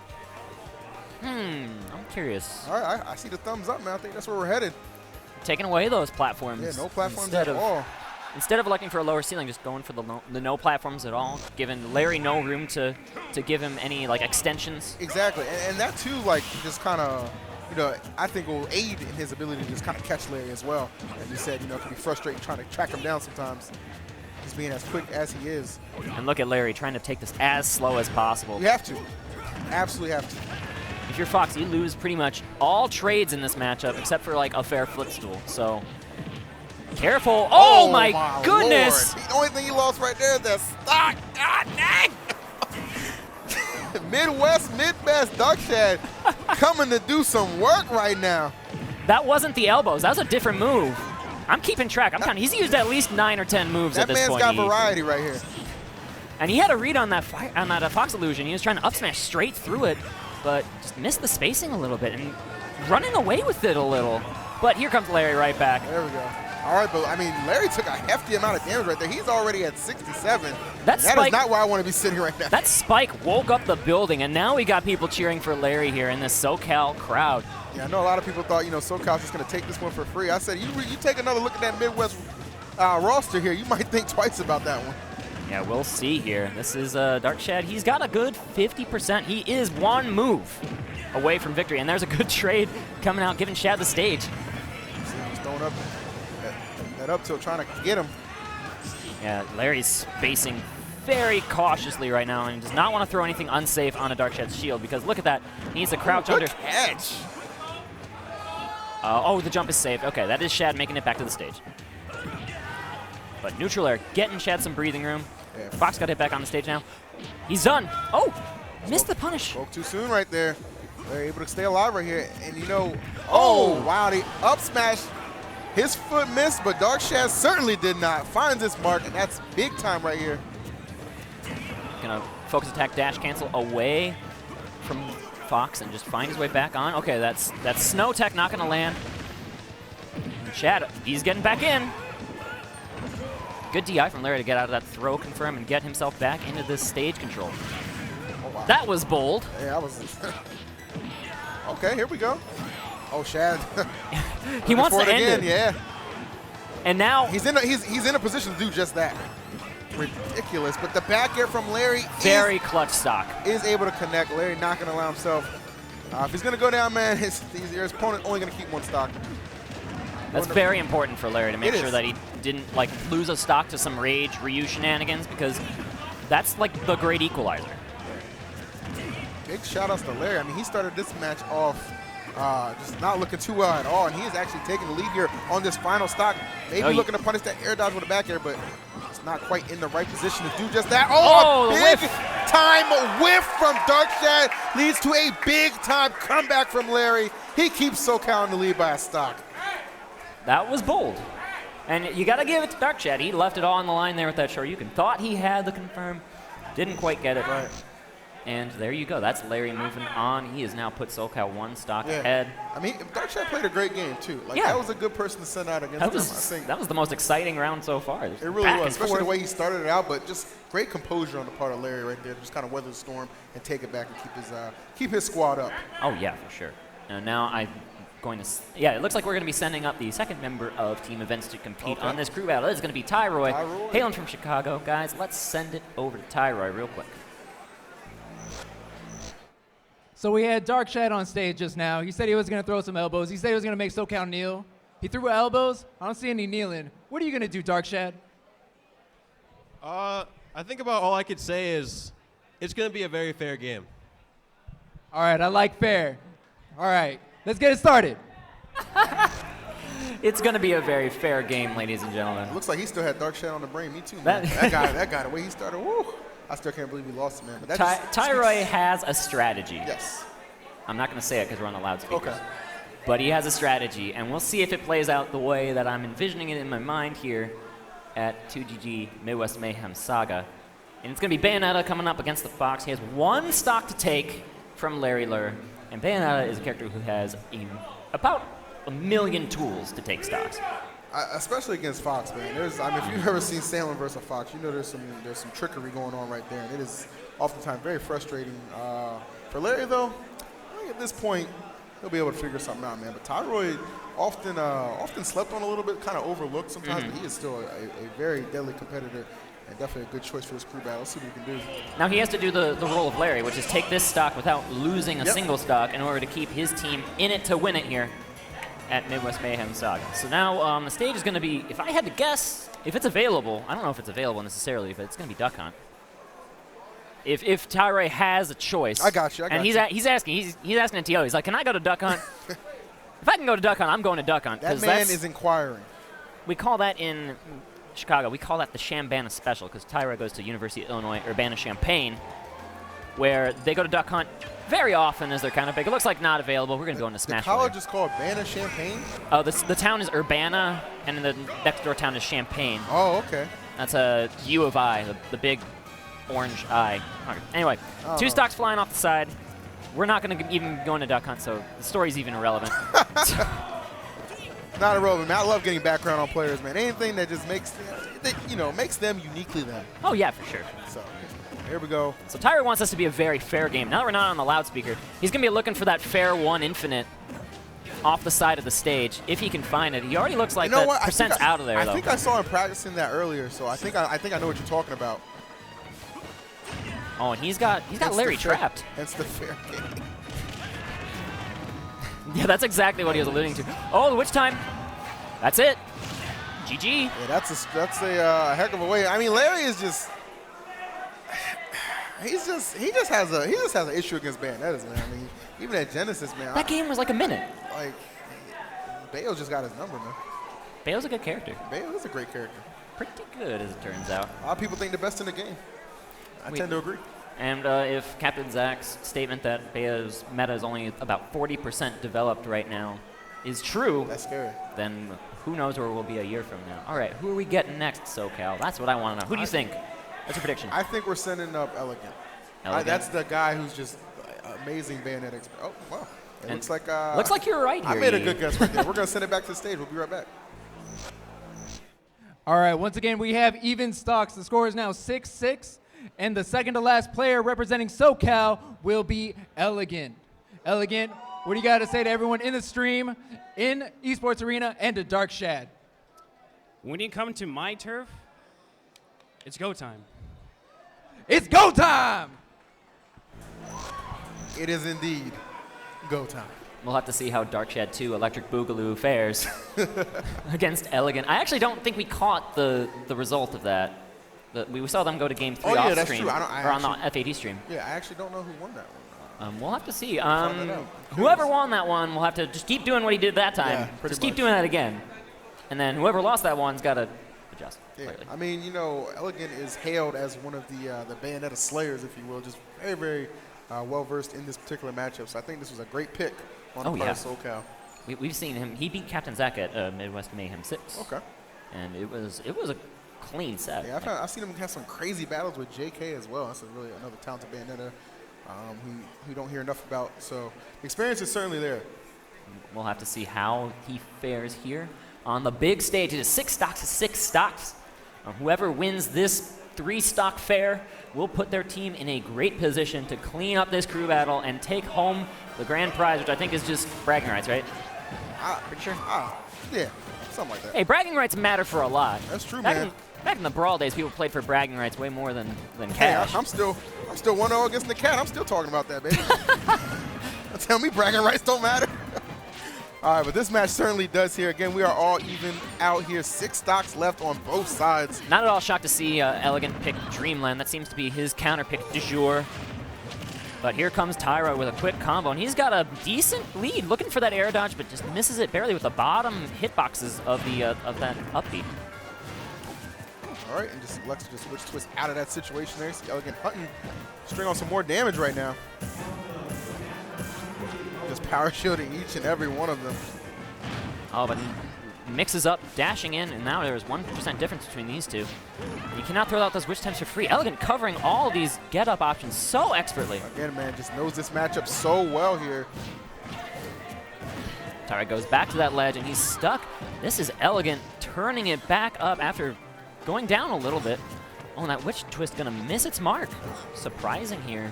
A: I'm curious.
B: All right, I see the thumbs up, man. I think that's where we're headed.
A: Taking away those platforms.
B: Yeah, no platforms at all.
A: Instead of electing for a lower ceiling, just going for the no platforms at all, giving Larry no room to give him any like extensions.
B: Exactly, and that too, like just kind of, I think will aid in his ability to just kind of catch Larry as well. As you said, it can be frustrating trying to track him down sometimes. He's being as quick as he is.
A: And look at Larry trying to take this as slow as possible.
B: You have to, absolutely have to.
A: If you're Fox, you lose pretty much all trades in this matchup except for like a fair footstool. So careful. Oh my goodness.
B: Lord. The only thing you lost right there is that stock. God dang. Midwest, mid-best Dark Shad coming to do some work right now.
A: That wasn't the elbows. That was a different move. I'm keeping track. I'm counting. He's used at least 9 or 10 moves at this point.
B: That man's got variety right here.
A: And he had a read on that Fox illusion. He was trying to up smash straight through it, but just missed the spacing a little bit and running away with it a little. But here comes Larry right back.
B: There we go. All right, but I mean, Larry took a hefty amount of damage right there. He's already at 67. That is not where I want to be sitting right now.
A: That spike woke up the building, and now we got people cheering for Larry here in this SoCal crowd.
B: Yeah, I know a lot of people thought, SoCal's just going to take this one for free. I said, you take another look at that Midwest roster here, you might think twice about that one.
A: Yeah, we'll see here. This is Dark Shad. He's got a good 50%. He is one move away from victory, and there's a good trade coming out, giving Shad the stage.
B: He's throwing up that up tilt, trying to get him.
A: Yeah, Larry's spacing very cautiously right now and does not want to throw anything unsafe on a Dark Shad's shield because look at that. He needs to crouch under.
B: Catch.
A: The jump is saved. Okay, that is Shad making it back to the stage. But neutral air, getting Shad some breathing room.
B: Yeah.
A: Fox got hit back on the stage now. He's done. Oh, missed the punish.
B: Spoke too soon right there. They're able to stay alive right here. And wow, the up smash. His foot missed, but Dark Shad certainly did not. Finds his mark, and that's big time right here.
A: Gonna focus attack dash cancel away from Fox and just find his way back on. Okay, that's snow tech not gonna land. And Shad, he's getting back in. Good DI from Larry to get out of that throw confirm and get himself back into this stage control.
B: Oh, wow.
A: That was bold.
B: Yeah, I was. Okay, here we go. Oh, Shad.
A: He wants to end it.
B: Yeah.
A: And now
B: he's in a position to do just that. Ridiculous, but the back air from Larry
A: very clutch stock
B: is able to connect. Larry not going to allow himself. If he's going to go down, man, his opponent only going to keep one stock.
A: That's very important for Larry to make sure that he didn't lose a stock to some Rage Ryu shenanigans because that's like the great equalizer.
B: Big shout outs to Larry. I mean, he started this match off just not looking too well at all, and he is actually taking the lead here on this final stock. Maybe looking to punish that air dodge with a back air, but it's not quite in the right position to do just that. Oh, a big time whiff from Dark Shad leads to a big time comeback from Larry. He keeps SoCal in the lead by a stock.
A: That was bold. And you got to give it to Dark Shad. He left it all on the line there with that Shoryuken. Thought he had the confirm, didn't quite get it.
B: Right.
A: And there you go. That's Larry moving on. He has now put SoCal one stock ahead.
B: I mean, Dark Shad played a great game, too. That was a good person to send out against him, I think.
A: That was the most exciting round so far.
B: It really was, especially the way he started it out, but just great composure on the part of Larry right there. Just kind of weather the storm and take it back and keep his squad up.
A: Oh, yeah, for sure. Now I'm going to, it looks like we're going to be sending up the second member of Team Events to compete on this crew battle. It's going to be Tyroy, hailing from Chicago. Guys, let's send it over to Tyroy real quick.
C: So we had Dark Shad on stage just now. He said he was going to throw some elbows. He said he was going to make Socal kneel. He threw elbows. I don't see any kneeling. What are you going to do, Dark Shad?
H: I think about all I could say is it's going to be a very fair game.
C: All right, I like fair. All right, let's get it started.
A: It's going to be a very fair game, ladies and gentlemen.
B: Looks like he still had Dark Shad on the brain. Me too, man. that guy, the way he started, woo. I still can't believe he lost it, man. But
A: Tyroy has a strategy.
B: Yes.
A: I'm not going to say it because we're on the loudspeakers.
B: Okay.
A: But he has a strategy, and we'll see if it plays out the way that I'm envisioning it in my mind here at 2GG Midwest Mayhem Saga. And it's going to be Bayonetta coming up against the Fox. He has one stock to take from Larry Lur, and Bayonetta is a character who has about 1 million tools to take stocks.
B: Especially against Fox, man. If you've ever seen Salem versus Fox, you know there's some trickery going on right there, and it is oftentimes very frustrating. For Larry, though, I think at this point, he'll be able to figure something out, man. But Tyroy often slept on a little bit, kind of overlooked sometimes, but he is still a very deadly competitor and definitely a good choice for this crew battle. Let's see what he can do.
A: Now he has to do the role of Larry, which is take this stock without losing a single stock in order to keep his team in it to win it here at Midwest Mayhem Saga. So now the stage is going to be, if I had to guess, if it's available, I don't know if it's available necessarily, but it's going to be Duck Hunt. If Tyroy has a choice.
B: I got you.
A: He's asking at TO. He's like, can I go to Duck Hunt? If I can go to Duck Hunt, I'm going to Duck Hunt.
B: That man is inquiring.
A: We call that in Chicago, we call that the Chambana Special, because Tyroy goes to University of Illinois Urbana-Champaign, where they go to Duck Hunt very often as they're kind of big. It looks like not available. We're going to go into Smash.
B: The college is called Urbana-Champaign?
A: Oh, the town is Urbana, and the next door town is Champaign.
B: Oh, okay.
A: That's a U of I, the big orange eye. Okay. Anyway, two stocks flying off the side. We're not going to even go into Duck Hunt, so the story's even irrelevant.
B: Not irrelevant, man. I love getting background on players, man. Anything that just makes them uniquely them.
A: Oh, yeah, for sure.
B: So, here we go.
A: So Tyroy wants us to be a very fair game. Now that we're not on the loudspeaker, he's going to be looking for that fair 1 infinite off the side of the stage, if he can find it. He already looks like that percent's out of there, though.
B: I think I saw him practicing that earlier, so I think I know what you're talking about.
A: Oh, and he's got Larry trapped.
B: That's the fair game.
A: Yeah, that's exactly what he was alluding to. Oh, the witch time. That's it. GG.
B: Yeah, that's a heck of a way. I mean, Larry is just he just has an issue against Bayonetta's, man. I mean, even at Genesis, man.
A: That game was like a minute.
B: Like, Bayo just got his number, man.
A: Bayo's a good character.
B: Bayo is a great character.
A: Pretty good, as it turns out.
B: A lot of people think the best in the game. I tend to agree.
A: And if Captain Zach's statement that Bayo's meta is only about 40% developed right now is true,
B: that's scary.
A: Then who knows where we'll be a year from now. All right, who are we getting next, Socal? That's what I want to know. Who do you think? What's your prediction?
B: I think we're sending up Elegant. That's the guy who's just amazing Bayonetta experience. Oh, wow. It looks like
A: you're right here.
B: I made a good guess right there. We're going to send it back to the stage. We'll be right back.
C: All right, once again, we have even stocks. The score is now 6-6. And the second to last player representing Socal will be Elegant. Elegant, what do you got to say to everyone in the stream, in Esports Arena, and to Dark Shad?
E: When you come to my turf, it's go time.
C: It's go time!
B: It is indeed go time.
A: We'll have to see how Dark Shad 2 Electric Boogaloo fares against Elegant. I actually don't think we caught the result of that. We saw them go to Game 3 off
B: that's
A: stream,
B: true.
A: or on the FAD stream.
B: Yeah, I actually don't know who won that one.
A: We'll have to see. Whoever won that one will have to just keep doing what he did that time.
B: Yeah,
A: just keep doing that again. And then whoever lost that one's got to adjust.
B: Yeah.
A: Slightly.
B: I mean, Elegant is hailed as one of the Bayonetta slayers, if you will, just very, very well-versed in this particular matchup. So I think this was a great pick on the part of Socal.
A: We've seen him. He beat Captain Zach at Midwest Mayhem 6.
B: Okay.
A: And it was a clean set.
B: Yeah, I've seen him have some crazy battles with JK as well. That's really another talented Bayonetta who don't hear enough about. So the experience is certainly there.
A: We'll have to see how he fares here on the big stage. It is 6 stocks to 6 stocks. Whoever wins this 3-stock fair will put their team in a great position to clean up this crew battle and take home the grand prize, which I think is just bragging rights, right? Pretty sure?
B: Yeah, something like that.
A: Hey, bragging rights matter for a lot.
B: That's true, man.
A: Back in the Brawl days, people played for bragging rights way more than cash.
B: Hey, I'm still 1-0 against the cat. I'm still talking about that, baby. Tell me bragging rights don't matter. All right, but this match certainly does here. Again, we are all even out here. 6 stocks left on both sides.
A: Not at all shocked to see Elegant pick Dreamland. That seems to be his counter pick du jour. But here comes Tyra with a quick combo, and he's got a decent lead, looking for that air dodge, but just misses it barely with the bottom hitboxes of the of that up B.
B: All right, and just Lex just switch twist out of that situation there. See Elegant hunting, string on some more damage right now. Just power shielding each and every one of them.
A: Oh, but he mixes up, dashing in, and now there's 1% difference between these two. And you cannot throw out those witch times for free. Elegant covering all of these get-up options so expertly.
B: Again, man, just knows this matchup so well here.
A: Tyra goes back to that ledge, and he's stuck. This is Elegant turning it back up after going down a little bit. Oh, and that witch twist gonna miss its mark. Surprising here.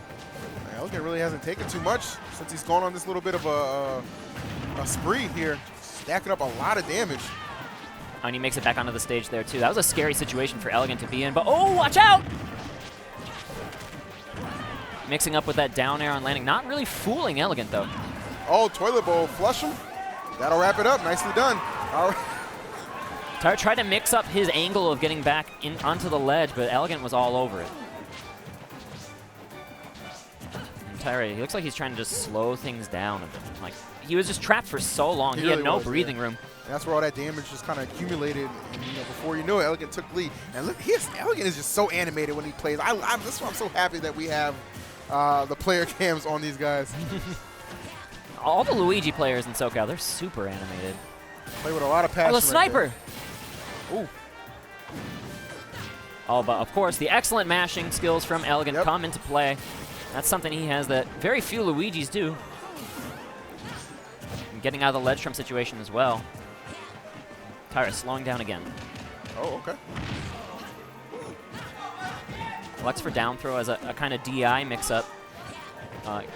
B: Elegant really hasn't taken too much since he's gone on this little bit of a spree here, stacking up a lot of damage.
A: Oh, and he makes it back onto the stage there, too. That was a scary situation for Elegant to be in, but oh, watch out! Mixing up with that down air on landing. Not really fooling Elegant, though.
B: Oh, toilet bowl, flush him. That'll wrap it up. Nicely done. All right.
A: Tyra tried to mix up his angle of getting back in onto the ledge, but Elegant was all over it. Tyra, he looks like he's trying to just slow things down a bit. Like, he was just trapped for so long. He really had no breathing room.
B: And that's where all that damage just kind of accumulated. And, you know, before you know it, Elegant took lead. And look, Elegant is just so animated when he plays. That's why I'm so happy that we have the player cams on these guys.
A: All the Luigi players in Socal, they're super animated.
B: Play with a lot of passion.
A: Oh, the sniper!
B: Ooh.
A: Oh, but of course, the excellent mashing skills from Elegant come into play. That's something he has that very few Luigis do. And getting out of the ledge from situation as well. Tyra slowing down again.
B: Oh, okay.
A: Lux for down throw as a kind of DI mix-up.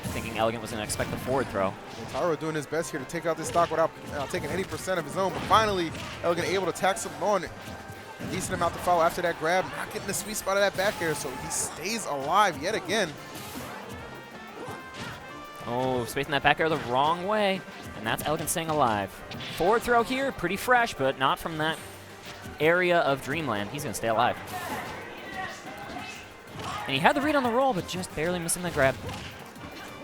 A: Thinking Elegant was going to expect the forward throw.
B: Tyra doing his best here to take out this stock without taking any percent of his own. But finally, Elegant able to tack something on it. A decent amount to follow after that grab. Not getting the sweet spot of that back air, so he stays alive yet again.
A: Oh, spacing that back air the wrong way. And that's Elegant staying alive. Forward throw here, pretty fresh, but not from that area of Dreamland. He's going to stay alive. And he had the read on the roll, but just barely missing the grab.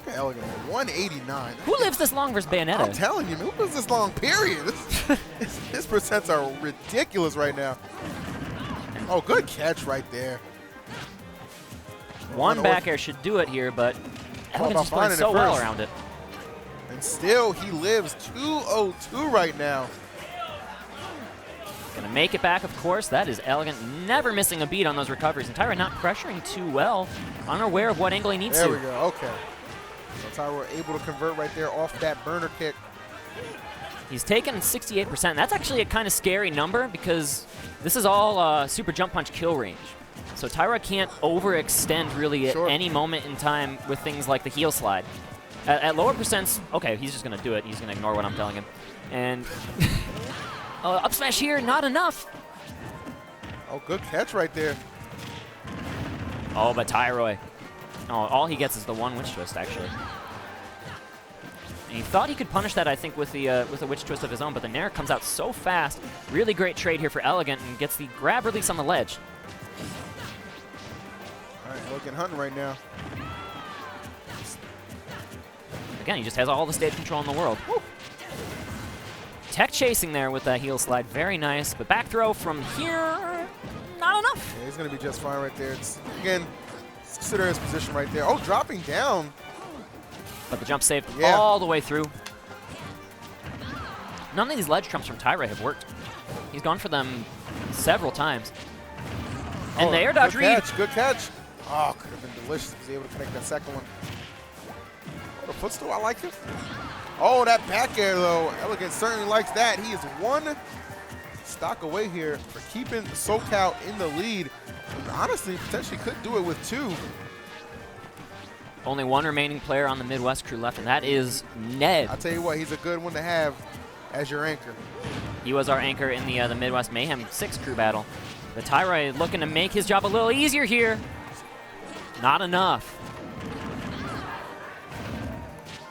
B: Okay, Elegant, 189.
A: Who lives this long versus Bayonetta?
B: I'm telling you, man, who lives this long, period? His percents are ridiculous right now. Oh, good catch right there.
A: One back air should do it here, but Elegant's just playing so well around it.
B: And still, he lives 202 right now.
A: Gonna make it back, of course. That is Elegant, never missing a beat on those recoveries. And Tyra not pressuring too well, unaware of what angle he needs to.
B: There we go, okay. So Tyra able to convert right there off that burner kick.
A: He's taken 68%. That's actually a kind of scary number because this is all super jump punch kill range. So Tyra can't overextend really at any moment in time with things like the heel slide. At lower percents, okay, he's just going to do it. He's going to ignore what I'm telling him. And up smash here, not enough.
B: Oh, good catch right there.
A: Oh, but Tyroy. Oh, all he gets is the one witch twist, actually. And he thought he could punish that, I think, with the witch twist of his own, but the Nair comes out so fast. Really great trade here for Elegant and gets the grab release on the ledge.
B: All right, Elegant hunting right now.
A: Again, he just has all the stage control in the world. Woo. Tech chasing there with that heel slide. Very nice. But back throw from here, not enough.
B: Yeah, he's going to be just fine right there. Again, consider his position right there. Oh, dropping down.
A: But the jump saved all the way through. None of these ledge trumps from Tyra have worked. He's gone for them several times. And the air dodge read.
B: Good catch. Oh, could have been delicious if he was able to connect that second one. Oh, the footstool, I like it. Oh, that back air, though. Elegant certainly likes that. He is one stock away here for keeping Socal in the lead. And honestly, potentially could do it with 2.
A: Only one remaining player on the Midwest crew left, and that is Ned.
B: I'll tell you what, he's a good one to have as your anchor.
A: He was our anchor in the Midwest Mayhem 6 crew battle. The Tyra looking to make his job a little easier here. Not enough.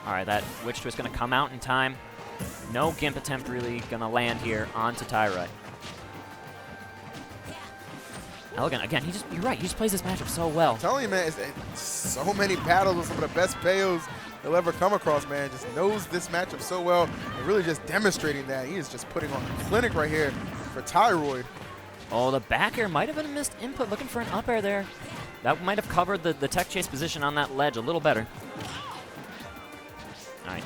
A: All right, that witch twist going to come out in time. No gimp attempt really going to land here onto Tyrod. Elegant, again, you're right, he just plays this matchup so well.
B: I'm telling you, man, it's so many battles with some of the best payos you'll ever come across, man. Just knows this matchup so well and really just demonstrating that. He is just putting on a clinic right here for Thyroid.
A: Oh, the back air might have been a missed input, looking for an up air there. That might have covered the tech chase position on that ledge a little better. All right.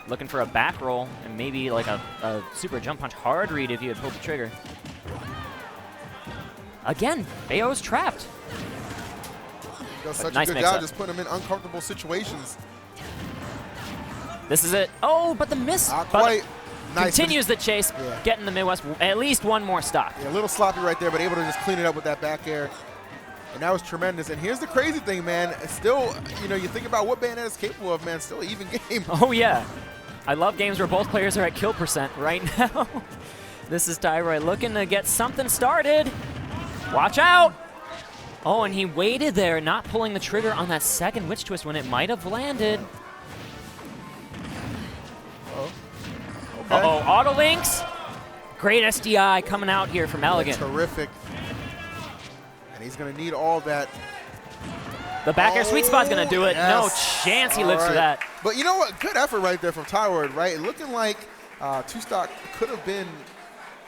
A: Looking for a back roll and maybe like a super jump punch hard read if you had pulled the trigger. Again, Bayo's trapped.
B: He does such a good job just putting him in uncomfortable situations.
A: This is it. Oh, but the miss.
B: Not quite. Nice.
A: Continues the chase, getting the Midwest at least one more stock.
B: Yeah, a little sloppy right there, but able to just clean it up with that back air. And that was tremendous. And here's the crazy thing, man. It's still, you know, you think about what Bayonetta is capable of, man. Still an even game.
A: Oh, yeah. I love games where both players are at kill percent right now. This is Thyroid looking to get something started. Watch out. Oh, and he waited there, not pulling the trigger on that second witch twist when it might have landed. Uh-oh, auto links. Great SDI coming out here from Elegant.
B: Terrific. And he's going to need all that.
A: The back air sweet spot's going to do it. Yes. No chance he lives for that.
B: But you know what? Good effort right there from Thyroid, right? Looking like two-stock could have been,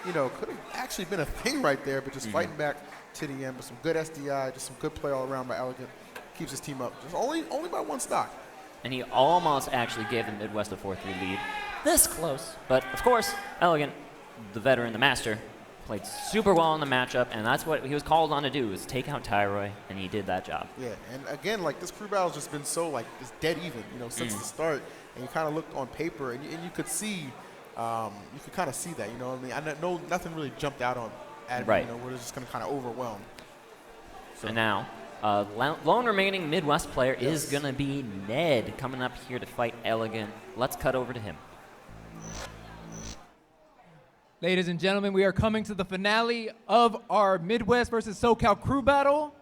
B: you know, could have actually been a thing right there, but just fighting back to the end with some good SDI, just some good play all around by Elegant. Keeps his team up. Just only by one stock.
A: And he almost actually gave the Midwest a 4-3 lead. This close. But, of course, Elegant, the veteran, the master, played super well in the matchup, and that's what he was called on to do, is take out Thyroid, and he did that job.
B: Yeah, and again, like, this crew battle's just been so, like, it's dead even, you know, since the start. And you kind of looked on paper, and you could see, you could kind of see that, you know what I mean? I know nothing really jumped out at me, you know, we're just going to kind of overwhelm. So.
A: And now, lone remaining Midwest player is going to be Ned, coming up here to fight Elegant. Let's cut over to him.
C: Ladies and gentlemen, we are coming to the finale of our Midwest versus SoCal crew battle.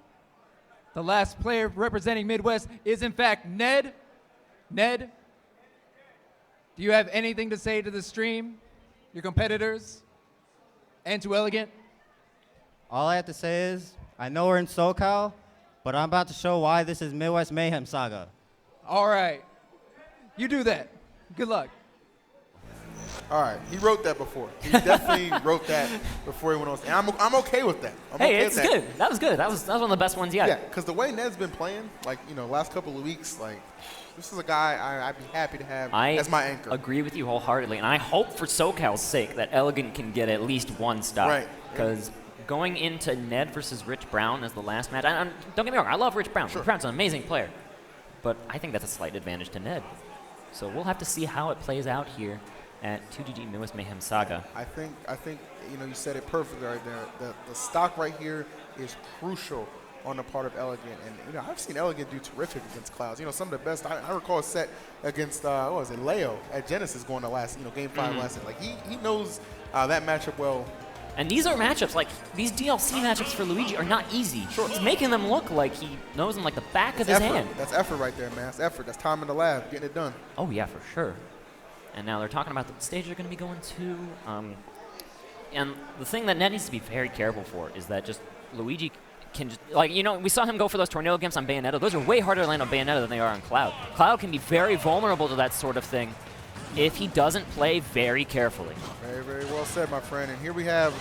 C: The last player representing Midwest is, in fact, Ned. Ned, do you have anything to say to the stream, your competitors, and to Elegant?
I: All I have to say is, I know we're in SoCal, but I'm about to show why this is Midwest Mayhem Saga.
C: All right. You do that. Good luck.
B: All right, he wrote that before. He definitely wrote that before he went on. And I'm okay with that.
A: It's good. That was good. That was one of the best ones yet.
B: Yeah, because the way Ned's been playing, like, you know, last couple of weeks, like, this is a guy I'd be happy to have as my anchor.
A: I agree with you wholeheartedly, and I hope for SoCal's sake that Elegant can get at least one stop.
B: Right.
A: Because going into Ned versus Rich Brown as the last match, don't get me wrong, I love Rich Brown. Sure. Rich Brown's an amazing player. But I think that's a slight advantage to Ned. So we'll have to see how it plays out here at 2GG Midwest Mayhem Saga.
B: I think you know, you said it perfectly right there. The stock right here is crucial on the part of Elegant, and you know, I've seen Elegant do terrific against Clouds. You know, some of the best. I recall a set against what was it, Leo at Genesis going to last, you know, game 5 last set. Like he knows that matchup well.
A: And these are matchups, like, these DLC matchups for Luigi are not easy.
B: Sure.
A: He's making them look like he knows them like the back of his hand.
B: That's effort right there, man. That's effort. That's time in the lab, getting it done.
A: Oh, yeah, for sure. And now they're talking about the stage they're going to be going to. And the thing that Ned needs to be very careful for is that just Luigi can just, like, you know, we saw him go for those tornado gimps on Bayonetta. Those are way harder to land on Bayonetta than they are on Cloud. Cloud can be very vulnerable to that sort of thing if he doesn't play very carefully.
B: Very, very well said, my friend. And here we have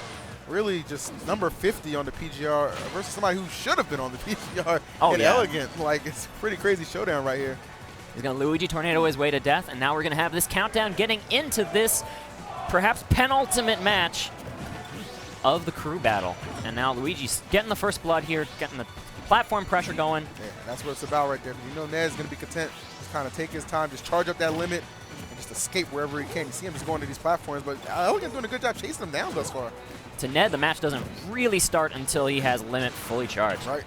B: really just number 50 on the PGR versus somebody who should have been on the PGR Elegant. Like, it's a pretty crazy showdown right here.
A: He's going to Luigi Tornado his way to death, and now we're going to have this countdown getting into this perhaps penultimate match of the crew battle. And now Luigi's getting the first blood here, getting the platform pressure going.
B: Yeah, that's what it's about right there. You know Ned's going to be content, just kind of take his time, just charge up that limit, and just escape wherever he can. You see him just going to these platforms, but Elegant's doing a good job chasing him down thus far.
A: To Ned, the match doesn't really start until he has limit fully charged.
B: Right.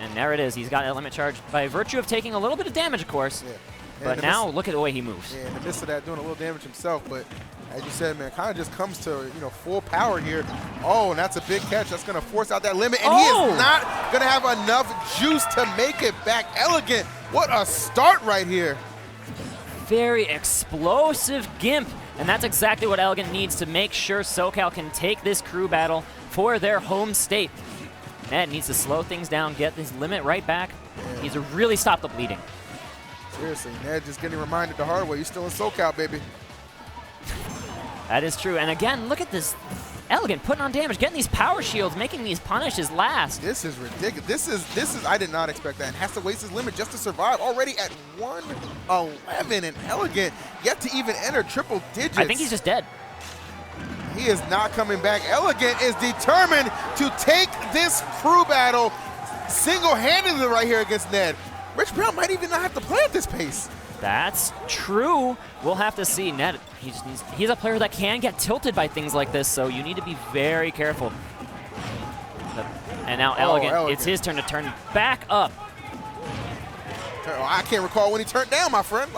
A: And there it is. He's got a limit charge by virtue of taking a little bit of damage, of course.
B: Yeah.
A: But now look at the way he moves.
B: Yeah, in the midst of that, doing a little damage himself. But as you said, man, kind of just comes to, full power here. Oh, and that's a big catch. That's going to force out that limit, and he is not going to have enough juice to make it back. Elegant, what a start right here.
A: Very explosive Gimp, and that's exactly what Elegant needs to make sure Socal can take this crew battle for their home state. Ned needs to slow things down, get his limit right back. He needs to really stop the bleeding.
B: Seriously, Ned just getting reminded the hard way. You're still in Socal, baby.
A: That is true. And again, look at this. Elegant putting on damage, getting these power shields, making these punishes last.
B: This is ridiculous. This is I did not expect that. And has to waste his limit just to survive. Already at 111, and Elegant yet to even enter triple digits.
A: I think he's just dead.
B: He is not coming back. Elegant is determined to take this crew battle single-handedly right here against Ned. Rich Brown might even not have to play at this pace.
A: That's true. We'll have to see. Ned, he's a player that can get tilted by things like this, so you need to be very careful. And now Elegant, it's his turn to turn back up.
B: I can't recall when he turned down, my friend.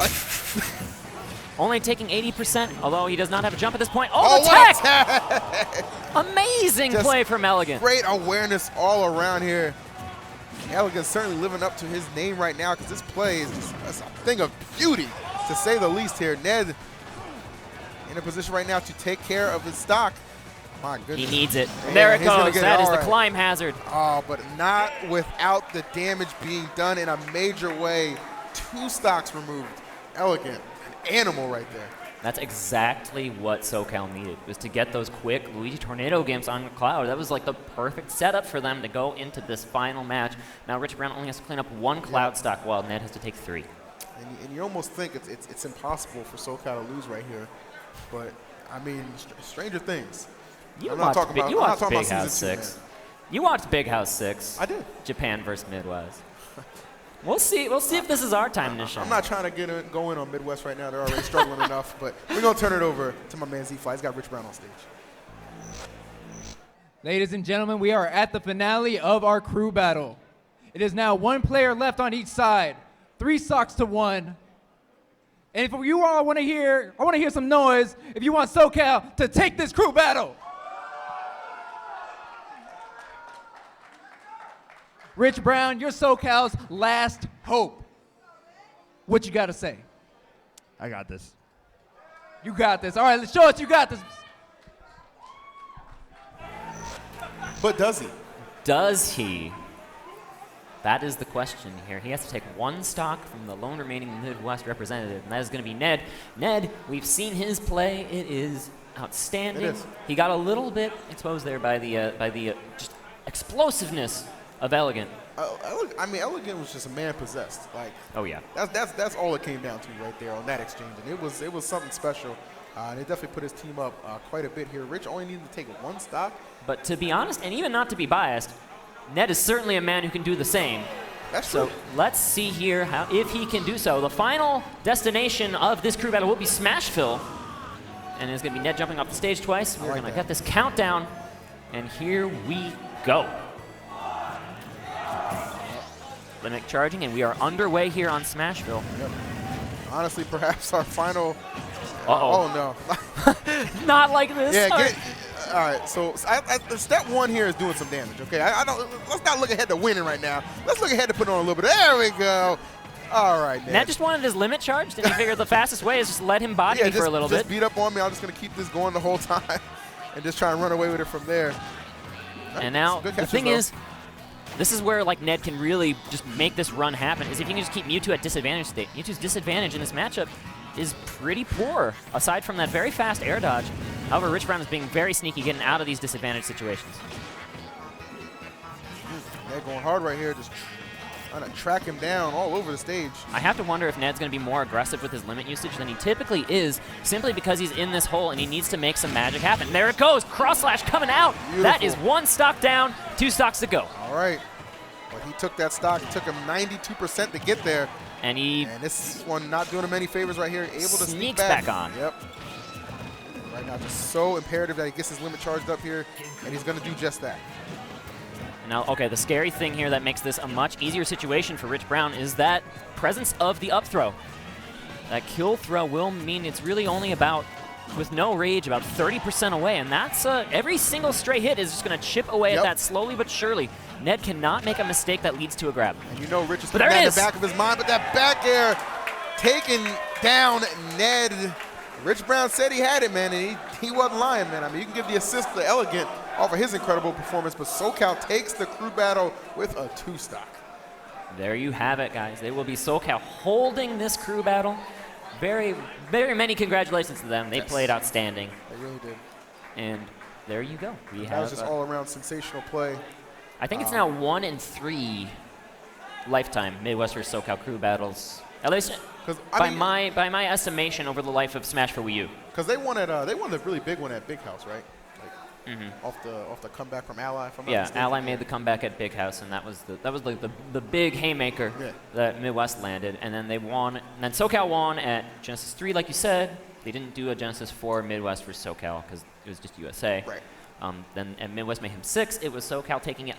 A: Only taking 80%, although he does not have a jump at this point. Oh, the tech! Amazing play from Elegant.
B: Great awareness all around here. Elegant certainly living up to his name right now, because this play is just a thing of beauty, to say the least here. Ned in a position right now to take care of his stock. My goodness.
A: He needs it. There it goes. That is the climb hazard.
B: Oh, but not without the damage being done in a major way. 2 stocks removed. Elegant, an animal right there.
A: That's exactly what Socal needed, was to get those quick Luigi Tornado Gimps on Cloud. That was like the perfect setup for them to go into this final match. Now Rich Brown only has to clean up 1 Cloud stock, while Ned has to take 3.
B: And you almost think it's impossible for Socal to lose right here. But, I mean, stranger things.
A: You watched Big House 6. You watched Big House 6.
B: I did.
A: Japan versus Midwest. We'll see if this is our time to shine.
B: I'm not trying to go in on Midwest right now. They're already struggling enough. But we're going to turn it over to my man Z-Fly. He's got Rich Brown on stage.
C: Ladies and gentlemen, we are at the finale of our crew battle. It is now 1 player left on each side. 3 stocks to 1. And if you all want to hear, I want to hear some noise if you want Socal to take this crew battle. Rich Brown, you're Socal's last hope. What you got to say?
H: I got this.
C: You got this. All right, let's show us you got this.
B: But does he?
A: Does he? That is the question here. He has to take 1 stock from the lone remaining Midwest representative, and that is going to be Ned. Ned, we've seen his play. It is outstanding.
B: It is.
A: He got a little bit exposed there by the just explosiveness of Elegant.
B: I mean, Elegant was just a man possessed. Like,
A: oh yeah,
B: that's all it came down to right there on that exchange, and it was something special. And it definitely put his team up quite a bit here. Rich only needed to take 1 stock.
A: But to be honest, and even not to be biased, Ned is certainly a man who can do the same.
B: That's true.
A: So let's see here if he can do so. The final destination of this crew battle will be Smashville, and it's going to be Ned jumping off the stage twice. We're going to get this countdown, and here we go. Limit charging, and we are underway here on Smashville.
B: Yep. Honestly, perhaps our final.
A: Uh-oh.
B: Oh
A: no! Not like this.
B: Yeah. All right. So step 1 here is doing some damage. Okay. I don't. Let's not look ahead to winning right now. Let's look ahead to putting on a little bit. There we go. All right.
A: Ned just wanted his limit charged, and he figured the fastest way is just let him body me for a little bit.
B: Just beat up on me. I'm just gonna keep this going the whole time, and just try and run away with it from there.
A: And now the thing is, this is where like Ned can really just make this run happen, is if you can just keep Mewtwo at disadvantage state. Mewtwo's disadvantage in this matchup is pretty poor, aside from that very fast air dodge. However, Rich Brown is being very sneaky, getting out of these disadvantage situations.
B: Ned going hard right here, just trying to track him down all over the stage.
A: I have to wonder if Ned's going to be more aggressive with his limit usage than he typically is, simply because he's in this hole and he needs to make some magic happen. There it goes, cross slash coming out. Beautiful. That is 1 stock down, 2 stocks to go.
B: All right. But he took that stock. It took him 92% to get there.
A: And
B: this one not doing him any favors right here. Able to sneak
A: back on.
B: Yep. Right now, just so imperative that he gets his limit charged up here, and he's going to do just that.
A: Now, okay, the scary thing here that makes this a much easier situation for Rich Brown is that presence of the up throw. That kill throw will mean it's really only about with no rage about 30% away, and that's every single stray hit is just going to chip away at that slowly but surely. Ned cannot make a mistake that leads to a grab.
B: And you know Rich is putting that in the back of his mind, but that back air taking down Ned. Rich Brown said he had it, man, and he wasn't lying, man. I mean, you can give the assist to Elegant off of his incredible performance, but Socal takes the crew battle with a 2-stock.
A: There you have it, guys. They will be Socal holding this crew battle. Very, very many congratulations to them. They played outstanding.
B: They really did.
A: And there you go.
B: That was just all-around sensational play.
A: I think it's now 1 in 3 lifetime Midwest vs. Socal crew battles. At least by my estimation over the life of Smash for Wii U.
B: Because they won the really big one at Big House, right? Off the comeback from Ally. If I'm not mistaken.
A: Ally made the comeback at Big House, and that was like the big haymaker that Midwest landed. And then they won, and then Socal won at Genesis 3, like you said. They didn't do a Genesis 4 Midwest vs. Socal because it was just USA.
B: Right.
A: Then at Midwest Mayhem 6, it was Socal taking it